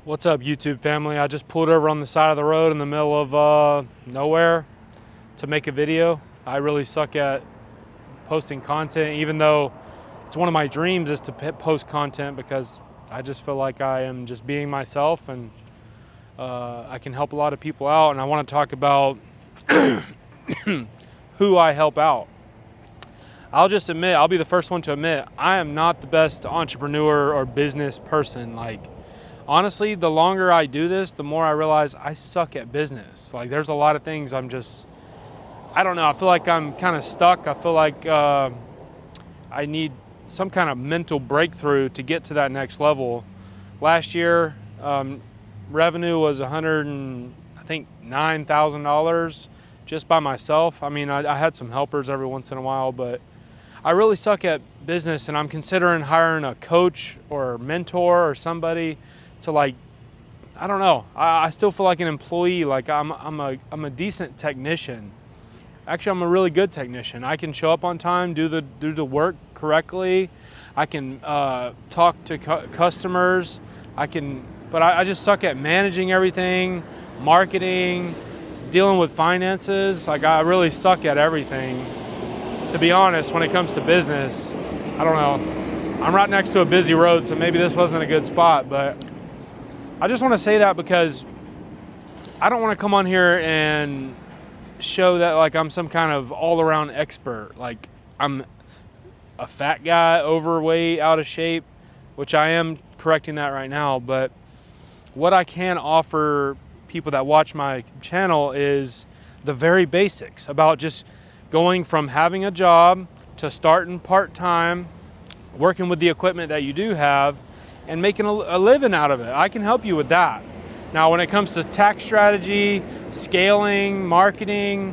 What's up, YouTube family? I just pulled over on the side of the road in the middle of nowhere to make a video. I really suck at posting content, even though it's one of my dreams is to post content, because I just feel like I am just being myself, and I can help a lot of people out. And I want to talk about who I help out. I'll just admit, I'll be the first one to admit, I am not the best entrepreneur or business person. Honestly, the longer I do this, the more I realize I suck at business. There's a lot of things I don't know, I feel like I'm kind of stuck. I feel like I need some kind of mental breakthrough to get to that next level. Last year, revenue was $9,000 just by myself. I mean, I had some helpers every once in a while, but I really suck at business, and I'm considering hiring a coach or mentor or somebody to I don't know. I still feel like an employee. I'm a decent technician. Actually, I'm a really good technician. I can show up on time, do the work correctly. I can talk to customers. But I just suck at managing everything, marketing, dealing with finances. I really suck at everything. To be honest, when it comes to business, I don't know. I'm right next to a busy road, so maybe this wasn't a good spot, but I just want to say that because I don't want to come on here and show that I'm some kind of all-around expert. I'm a fat guy, overweight, out of shape, which I am correcting that right now. But what I can offer people that watch my channel is the very basics about just going from having a job to starting part-time, working with the equipment that you do have, and making a living out of it. I can help you with that. Now, when it comes to tax strategy, scaling, marketing,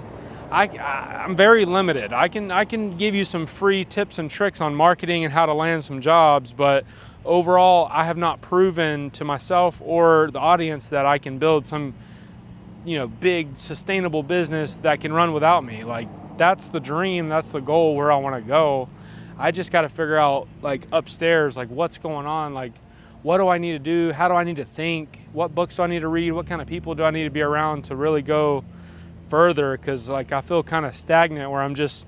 I'm very limited. I can give you some free tips and tricks on marketing and how to land some jobs, but overall, I have not proven to myself or the audience that I can build some, big sustainable business that can run without me. That's the dream, that's the goal, where I want to go. I just got to figure out upstairs, what's going on, what do I need to do? How do I need to think? What books do I need to read? What kind of people do I need to be around to really go further? Because I feel kind of stagnant where I'm just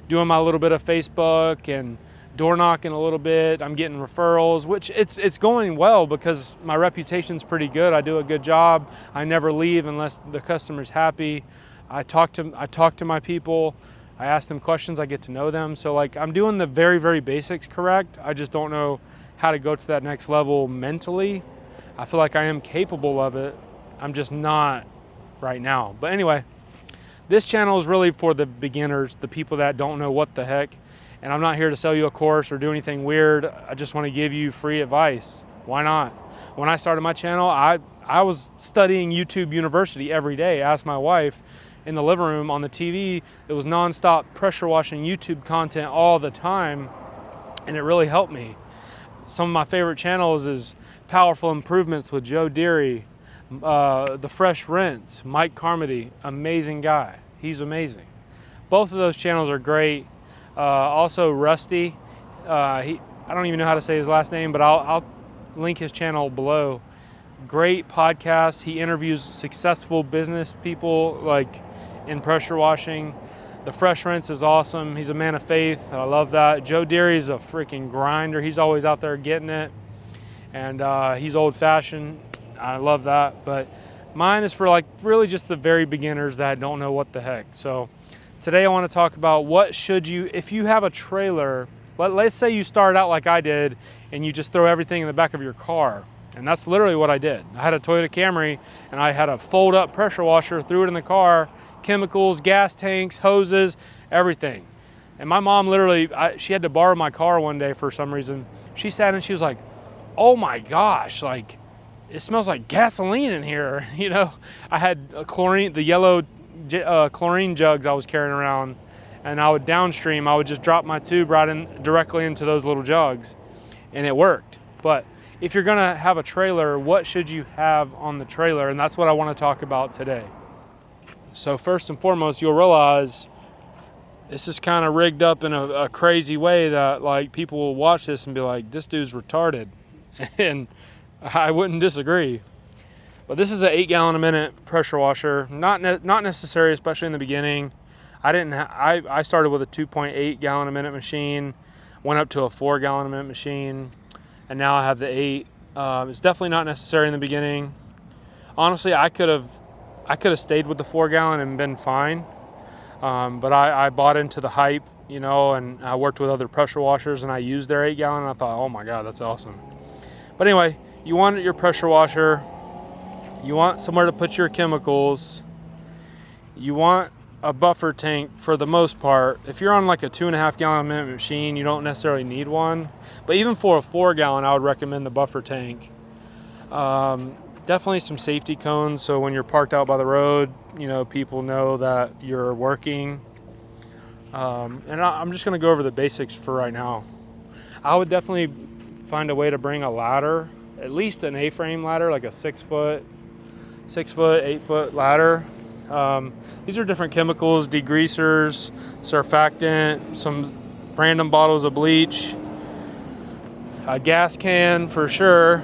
doing my little bit of Facebook and door knocking a little bit. I'm getting referrals, which it's going well because my reputation's pretty good. I do a good job. I never leave unless the customer's happy. I talk to my people. I ask them questions. I get to know them. So I'm doing the very, very basics correct. I just don't know how to go to that next level mentally. I feel like I am capable of it. I'm just not right now. But anyway, this channel is really for the beginners, the people that don't know what the heck. And I'm not here to sell you a course or do anything weird. I just want to give you free advice. Why not? When I started my channel, I was studying YouTube University every day. I asked my wife in the living room on the TV. It was nonstop pressure washing YouTube content all the time, and it really helped me. Some of my favorite channels is Powerful Improvements with Joe Deary, The Fresh Rinse, Mike Carmody, amazing guy. He's amazing. Both of those channels are great. Also Rusty, I don't even know how to say his last name, but I'll link his channel below. Great podcast. He interviews successful business people in pressure washing. The Fresh Rinse is awesome. He's a man of faith. I love that. Joe Deary's a freaking grinder. He's always out there getting it. And he's old fashioned. I love that. But mine is for really just the very beginners that don't know what the heck. So today I want to talk about if you have a trailer, let's say you start out like I did and you just throw everything in the back of your car. And that's literally what I did. I had a Toyota Camry and I had a fold up pressure washer, threw it in the car, chemicals, gas tanks, hoses, everything. And my mom literally, she had to borrow my car one day for some reason. She sat and she was like, oh my gosh, it smells like gasoline in here. I had the yellow chlorine jugs I was carrying around, and I would downstream, I would just drop my tube directly into those little jugs, and it worked. But if you're gonna have a trailer, what should you have on the trailer? And that's what I want to talk about today. So first and foremost, you'll realize this is kind of rigged up in a crazy way that people will watch this and be like, this dude's retarded. And I wouldn't disagree. But this is an 8 gallon a minute pressure washer. Not necessary, especially in the beginning. I started with a 2.8 gallon a minute machine, went up to a 4 gallon a minute machine, and now I have the 8. It's definitely not necessary in the beginning. Honestly, I could have stayed with the 4 gallon and been fine. But I bought into the hype, you know, and I worked with other pressure washers and I used their 8 gallon and I thought, oh my God, that's awesome. But anyway, you want your pressure washer, you want somewhere to put your chemicals, you want a buffer tank for the most part. If you're on like a 2.5 gallon a minute machine, you don't necessarily need one. But even for a 4 gallon, I would recommend the buffer tank. Definitely some safety cones, so when you're parked out by the road, you know, people know that you're working. And I'm just going to go over the basics for right now. I would definitely find a way to bring a ladder, at least an A-frame ladder, like a 6 foot, 8 foot ladder. These are different chemicals, degreasers, surfactant, some random bottles of bleach, a gas can for sure.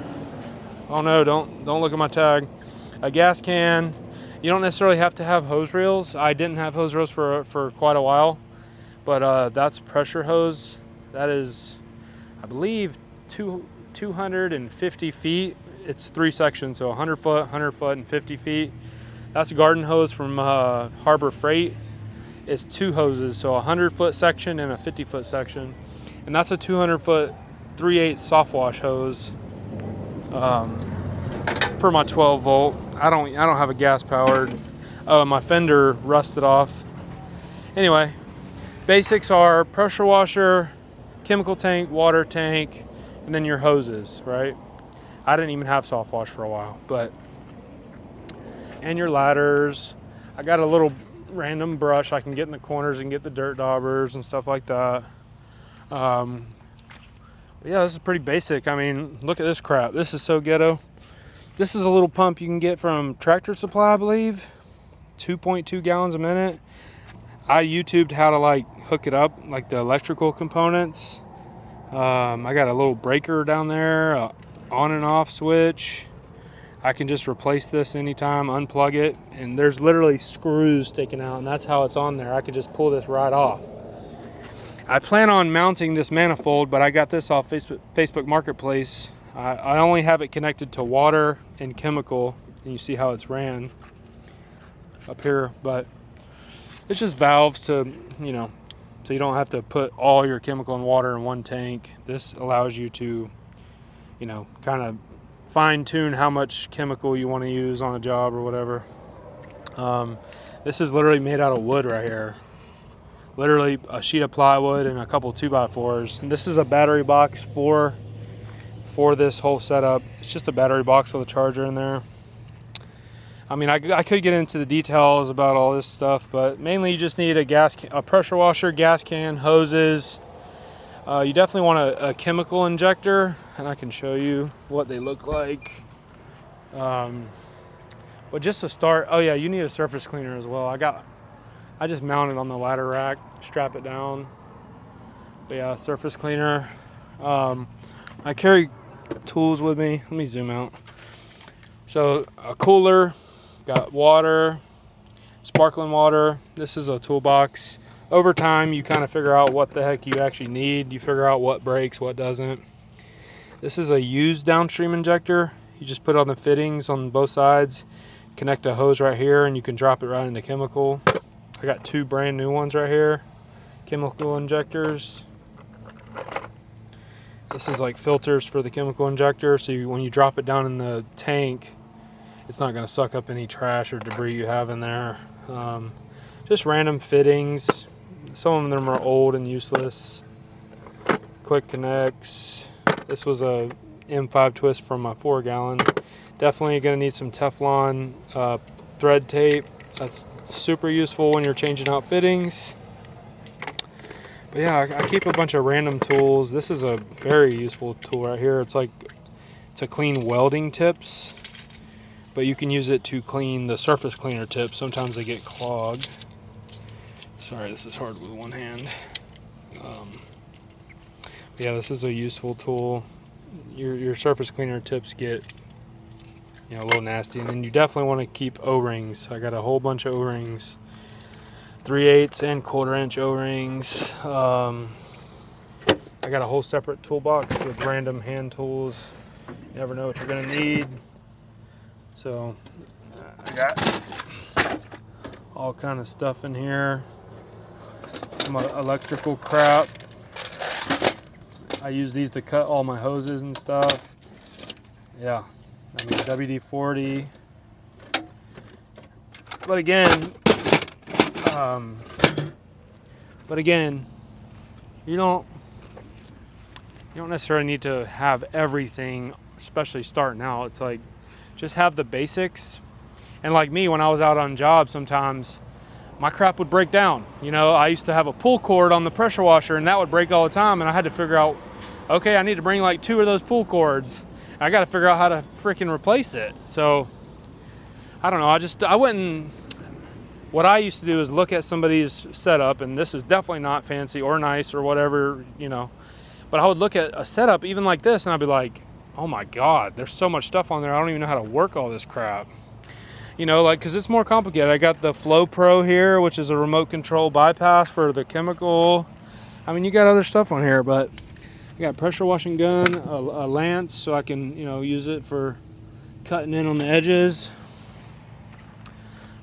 Oh no, don't look at my tag. A gas can. You don't necessarily have to have hose reels. I didn't have hose reels for quite a while, but that's pressure hose. That is, I believe, 250 feet. It's 3 sections, so 100 foot, 100 foot, and 50 feet. That's a garden hose from Harbor Freight. It's 2 hoses, so a 100 foot section and a 50 foot section. And that's a 200 foot 3/8 soft wash hose. For my 12 volt. I don't have a gas powered. My fender rusted off. Anyway, basics are pressure washer, chemical tank, water tank, and then your hoses, right? I didn't even have soft wash for a while, and your ladders. I got a little random brush I can get in the corners and get the dirt daubers and stuff like that. But yeah, this is pretty basic. I mean, look at this crap. This is so ghetto. This is a little pump you can get from Tractor Supply, I believe. 2.2 gallons a minute. I YouTubed how to like hook it up, like the electrical components. I got a little breaker down there, on and off switch. I can just replace this anytime, unplug it, and there's literally screws sticking out, and that's how it's on there. I could just pull this right off. I plan on mounting this manifold, but I got this off Facebook Marketplace. I only have it connected to water and chemical, and you see how it's ran up here, but it's just valves to, you know, so you don't have to put all your chemical and water in one tank. This allows you to, you know, kind of fine tune how much chemical you want to use on a job or whatever. This is literally made out of wood right here. Literally a sheet of plywood and a couple 2x4s. And this is a battery box for this whole setup. It's just a battery box with a charger in there. I mean, I could get into the details about all this stuff, but mainly you just need a pressure washer, gas can, hoses. You definitely want a chemical injector, and I can show you what they look like. But just to start, oh yeah, you need a surface cleaner as well. I just mount it on the ladder rack, strap it down. But yeah, surface cleaner. I carry tools with me. Let me zoom out. So a cooler, got water, sparkling water. This is a toolbox. Over time, you kind of figure out what the heck you actually need. You figure out what breaks, what doesn't. This is a used downstream injector. You just put on the fittings on both sides, connect a hose right here, and you can drop it right into chemical. I got 2 brand new ones right here, chemical injectors. This is like filters for the chemical injector, so when you drop it down in the tank, it's not going to suck up any trash or debris you have in there. Just random fittings. Some of them are old and useless. Quick connects. This was a M5 twist from my 4 gallon. Definitely going to need some Teflon thread tape. That's super useful when you're changing out fittings. But yeah, I keep a bunch of random tools. This is a very useful tool right here. It's like to clean welding tips, but you can use it to clean the surface cleaner tips. Sometimes they get clogged. Sorry, this is hard with one hand. Yeah, this is a useful tool. your surface cleaner tips get, you know, a little nasty. And then you definitely want to keep O-rings. I got a whole bunch of O-rings, 3/8 and 1/4 inch O-rings. I got a whole separate toolbox with random hand tools. You never know what you're gonna need. So I got all kind of stuff in here. Some electrical crap. I use these to cut all my hoses and stuff. Yeah, I mean WD-40. But again, you don't necessarily need to have everything, especially starting out. It's like, just have the basics. And like me, when I was out on jobs, sometimes my crap would break down. You know, I used to have a pull cord on the pressure washer and that would break all the time. And I had to figure out, okay, I need to bring like 2 of those pull cords. I got to figure out how to freaking replace it. So I don't know. I wouldn't, what I used to do is look at somebody's setup, and this is definitely not fancy or nice or whatever, you know, but I would look at a setup even like this and I'd be like, oh my God, there's so much stuff on there. I don't even know how to work all this crap. You know, like, cause it's more complicated. I got the Flow Pro here, which is a remote control bypass for the chemical. I mean, you got other stuff on here, but I got a pressure washing gun, a lance, so I can, you know, use it for cutting in on the edges.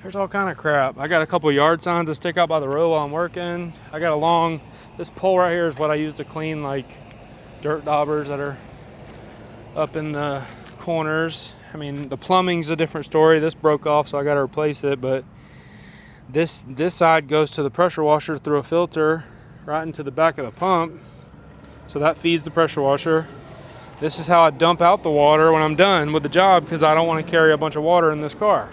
There's all kind of crap. I got a couple yard signs to stick out by the road while I'm working. I got this pole right here is what I use to clean like dirt daubers that are up in the corners. I mean, the plumbing's a different story. This broke off, so I got to replace it. But this side goes to the pressure washer through a filter right into the back of the pump. So that feeds the pressure washer. This is how I dump out the water when I'm done with the job, because I don't want to carry a bunch of water in this car.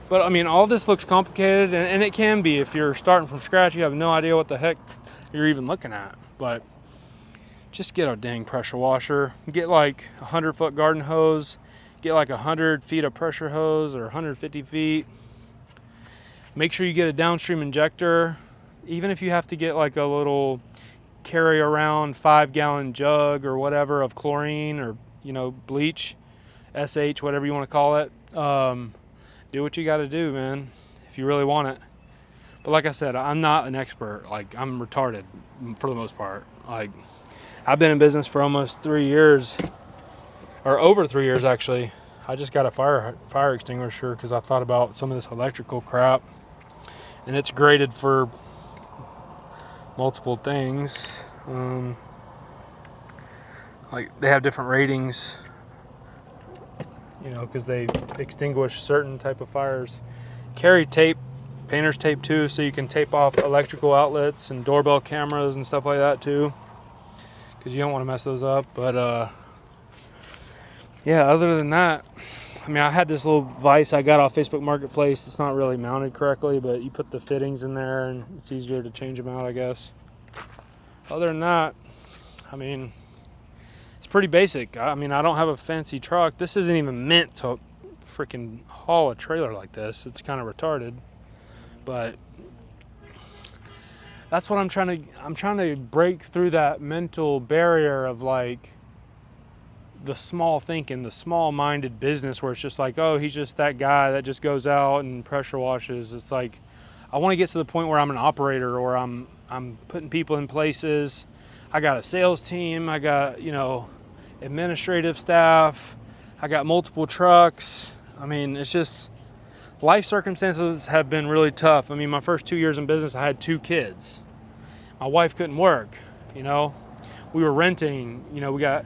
But I mean, all this looks complicated, and it can be if you're starting from scratch. You have no idea what the heck you're even looking at. But just get a dang pressure washer. Get like a 100-foot garden hose. Get like 100 feet of pressure hose or 150 feet. Make sure you get a downstream injector. Even if you have to get like a little carry around 5-gallon jug or whatever of chlorine or, you know, bleach, SH, whatever you want to call it. Do what you got to do, man, if you really want it. But like I said, I'm not an expert. Like, I'm retarded for the most part. Like, I've been in business for almost 3 years, or over 3 years actually. I just got a fire extinguisher because I thought about some of this electrical crap, and it's graded for multiple things. Like, they have different ratings, you know, because they extinguish certain type of fires. Carry tape, painter's tape too, so you can tape off electrical outlets and doorbell cameras and stuff like that too, because you don't want to mess those up. But yeah, other than that, I mean, I had this little vise I got off Facebook Marketplace. It's not really mounted correctly, but you put the fittings in there and it's easier to change them out, I guess. Other than that, I mean, it's pretty basic. I mean, I don't have a fancy truck. This isn't even meant to freaking haul a trailer like this. It's kind of retarded, but that's what I'm trying to break through that mental barrier of like the small thinking, the small-minded business where it's just like, oh, he's just that guy that just goes out and pressure washes. It's like, I want to get to the point where I'm an operator, or I'm putting people in places. I got a sales team. I got, you know, administrative staff. I got multiple trucks. I mean, it's just, life circumstances have been really tough. I mean, my first 2 years in business, I had 2 kids. My wife couldn't work, you know. We were renting, you know, we got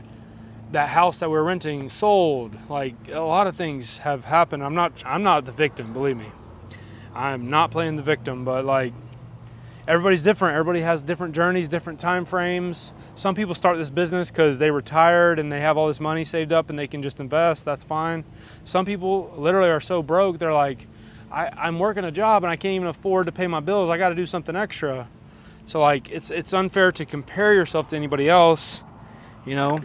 that house that we were renting sold. Like, a lot of things have happened. I'm not the victim, believe me. I'm not playing the victim, but like, everybody's different. Everybody has different journeys, different time frames. Some people start this business because they retired and they have all this money saved up and they can just invest. That's fine. Some people literally are so broke, they're like, I'm working a job and I can't even afford to pay my bills. I got to do something extra. So like, it's unfair to compare yourself to anybody else. You know,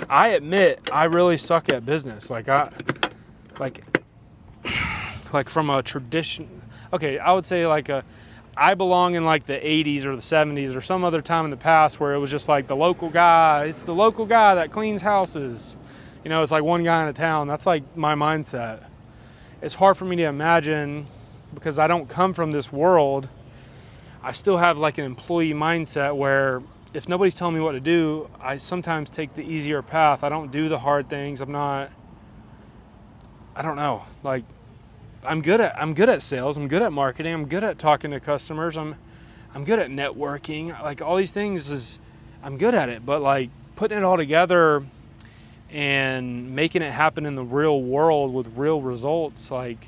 I admit I really suck at business. Like from a tradition. Okay, I would say like I belong in like the 80s or the 70s or some other time in the past where it was just like the local guy. It's the local guy that cleans houses. You know, it's like one guy in a town. That's like my mindset. It's hard for me to imagine because I don't come from this world. I still have like an employee mindset where if nobody's telling me what to do, I sometimes take the easier path. I don't do the hard things. I don't know. Like, I'm good at sales. I'm good at marketing. I'm good at talking to customers. I'm good at networking. Like all these things I'm good at it, but like putting it all together and making it happen in the real world with real results. Like,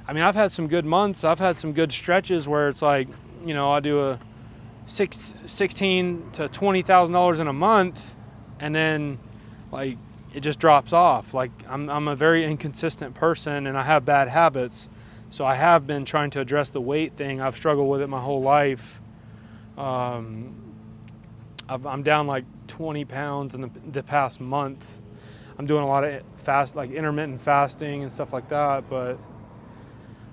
I mean, I've had some good months. I've had some good stretches where it's like, you know, I do a $16,000 to $20,000 in a month, and then like it just drops off. Like I'm a very inconsistent person and I have bad habits. So I have been trying to address the weight thing. I've struggled with it my whole life. I'm down like 20 pounds in the past month. I'm doing a lot of like intermittent fasting and stuff like that. But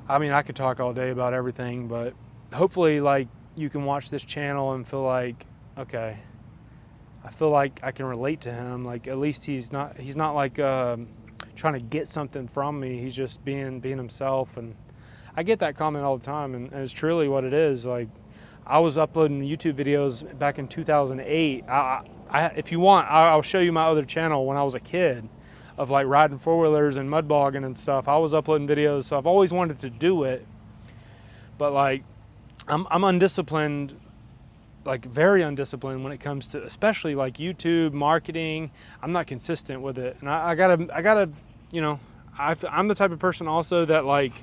I mean, I could talk all day about everything, but hopefully like you can watch this channel and feel like, okay, I feel like I can relate to him. Like at least he's not like trying to get something from me. He's just being himself. And I get that comment all the time, and it's truly what it is. Like I was uploading YouTube videos back in 2008. If you want, I'll show you my other channel when I was a kid of like riding four-wheelers and mud bogging and stuff. I was uploading videos, so I've always wanted to do it. But like I'm undisciplined, like very undisciplined when it comes to especially like YouTube marketing. I'm not consistent with it, and I gotta, you know, I'm the type of person also that like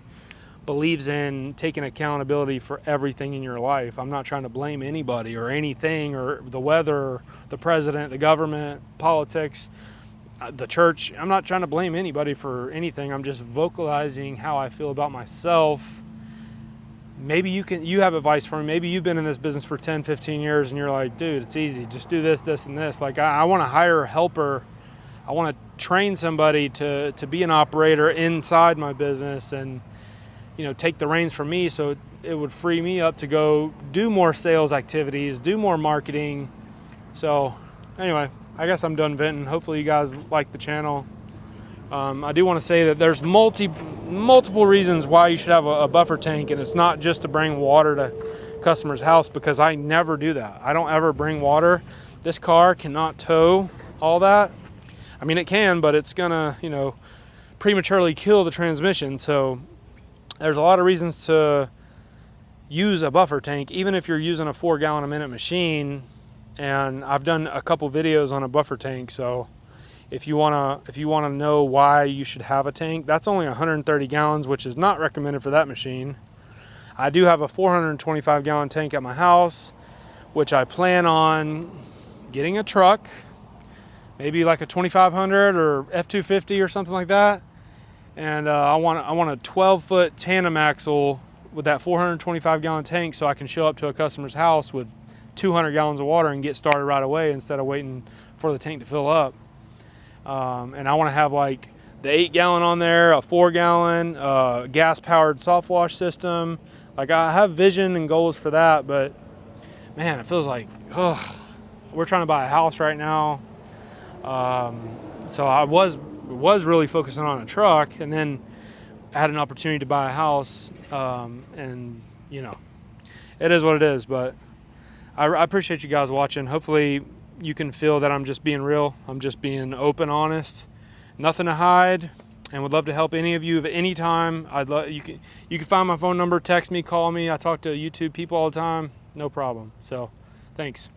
believes in taking accountability for everything in your life. I'm not trying to blame anybody or anything or the weather, or the president, the government, politics, the church. I'm not trying to blame anybody for anything. I'm just vocalizing how I feel about myself. Maybe you have advice for me. Maybe you've been in this business for 10, 15 years and you're like, dude, it's easy. Just do this, this, and this. Like I want to hire a helper. I want to train somebody to be an operator inside my business and, you know, take the reins from me so it would free me up to go do more sales activities, do more marketing. So anyway, I guess I'm done venting. Hopefully you guys like the channel. I do want to say that there's multiple reasons why you should have a buffer tank, and it's not just to bring water to customer's house, because I never do that. I don't ever bring water. This car cannot tow all that. I mean, it can, but it's gonna, you know, prematurely kill the transmission. So there's a lot of reasons to use a buffer tank, even if you're using a 4 gallon a minute machine. And I've done a couple videos on a buffer tank, so if you wanna know why you should have a tank, that's only 130 gallons, which is not recommended for that machine. I do have a 425 gallon tank at my house, which I plan on getting a truck, maybe like a 2500 or F250 or something like that. And I want a 12-foot tandem axle with that 425 gallon tank, so I can show up to a customer's house with 200 gallons of water and get started right away instead of waiting for the tank to fill up. And I want to have like the 8 gallon on there, a 4 gallon, gas powered soft wash system. Like I have vision and goals for that, but man, it feels like, we're trying to buy a house right now. So I was really focusing on a truck, and then I had an opportunity to buy a house. And you know, it is what it is, but I appreciate you guys watching. Hopefully you can feel that I'm just being real. I'm just being open, honest, nothing to hide, and would love to help any of you at any time. You can find my phone number, text me, call me. I talk to YouTube people all the time, no problem. So thanks.